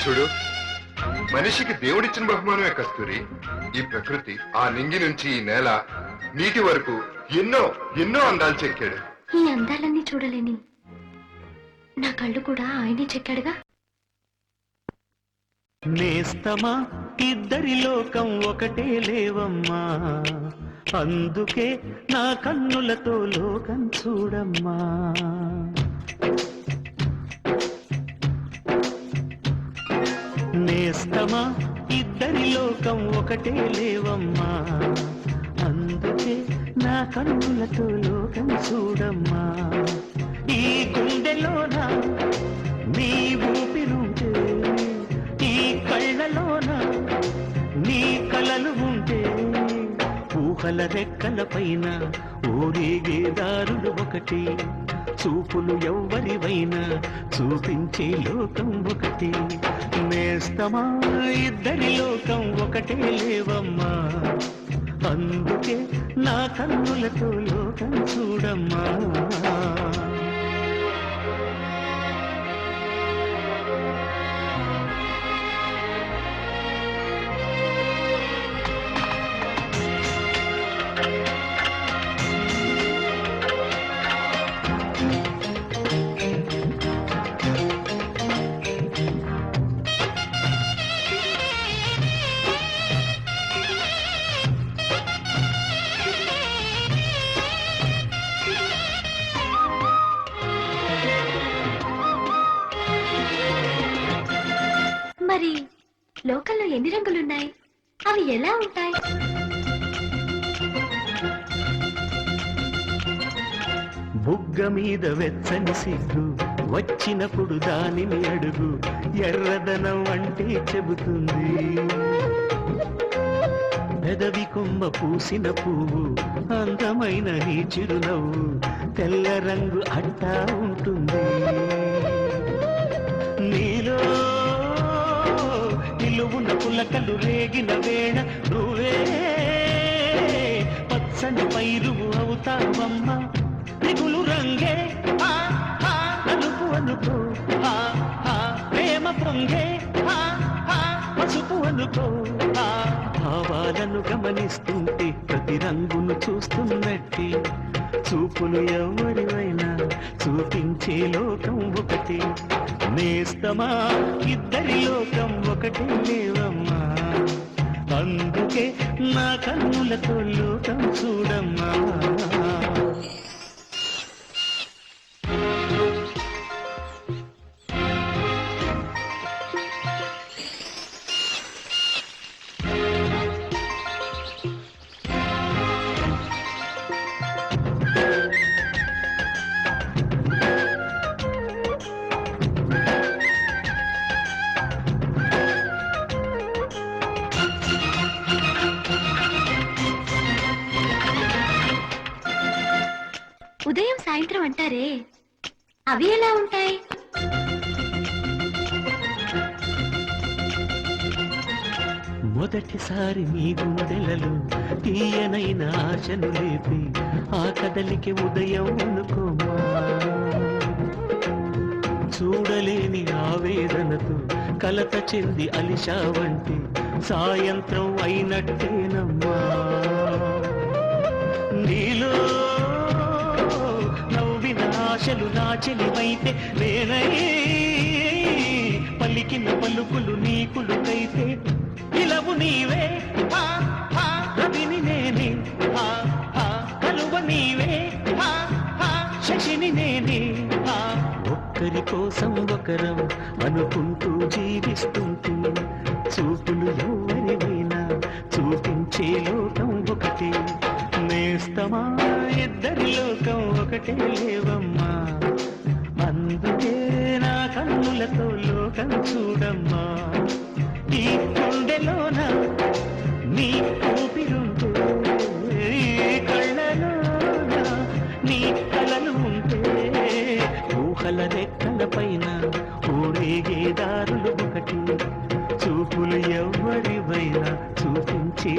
చూడు, మనిషికి దేవుడిచ్చిన బహుమానమే కస్తూరి. ఈ ప్రకృతి, ఆ నింగి నుంచి ఈ నేల, నీటి వరకు ఎన్నో ఎన్నో అందాలు చెక్కాడు. ఈ అందాలన్నీ చూడలేని నా కళ్ళు కూడా ఆయనే చెక్కాడుగా. నేస్తమా ఇద్దరి లోకం ఒకటే లేవమ్మా, అందుకే నా కన్నులతో లోకం చూడమ్మా. నేస్తమా ఇద్దరి లోకం ఒకటే లేవమ్మా, అందుకే నా కన్నులతో లోకం చూడమ్మా. ఈ గుండెలోన నీ ఊపిరుంటే, ఈ కళ్ళలోన నీ కలలు ఉంటే, ఊహల రెక్కల పైన ఊరేగే దారులు ఒకటి, చూపులు ఎవ్వరివైనా చూపించే లోకం ఒకటి. నేస్తమా ఇద్దరి లోకం ఒకటే లేవమ్మా, అందుకే నా కన్నులతో లోకం చూడమ్మా. మరి లోకంలో ఎన్ని రంగులున్నాయి? అవి ఎలా ఉంటాయి? బుగ్గ మీద వెచ్చని సిగ్గు వచ్చినప్పుడు దానిని అడుగు, ఎర్రదనం అంటే చెబుతుంది. పెదవి కొమ్మ పూసిన పువ్వు అందమైన నీ చిరునవ్వు, తెల్ల రంగు అట్టా ఉంటుంది. నీలో నిలువున పులకలు రేగిన వేళ నువ్వే పచ్చని పైరువు అవుతావమ్మా. దిగులు రంగే అనుకు అనుకో, ప్రేమ పొంగే పసుపు అనుకో. భావాలను గమనిస్తుంటే ప్రతి రంగును చూస్తున్నట్టే, చూపులు ఎవరివైనా చూపించే లోకం ఒకటి. నేస్తమా ఇద్దరి లోకం ఒకటే లేవమ్మా, అందుకే నా కన్నులతో లోకం చూడమ్మా. ఉదయం సాయంత్రం అంటారే, అవి ఎలా ఉంటాయి? మొదటిసారి మీ గుండెలలో తీయనైన ఆశను లేపి, ఆ కదలికి ఉదయం అనుకోమా. చూడలేని ఆవేదనతో కలత చెంది అలిశావంటి, సాయంత్రం అయినట్టేనమ్మా. నీలో నవ్విన ఆశలు నా చెలివైతే నేనై, పలికిన పలుకులు నీకులుకైతే, ఇలవు నీవే రవిని నేనే, కలువ నీవే శశిని నేనే. ఒక్కరి కోసం ఒకరం అనుకుంటూ జీవిస్తుంటే, చూపులు ఎవరివైనా చూపించే లోకం ఒకటి. నేస్తమా ఇద్దరి లోకం ఒకటే లేవమ్మా, అందుకే నా కన్నులతో లోకం చూడమ్మా. ఈ గుండెలోన నీ ఊపిరుంటే, కళ్ళలోన నీ కలలు ఉంటే, ఊహల రెక్కల పైన ఊరేగే దారులు ఒకటి, చూపులు ఎవరివైనా చూపించే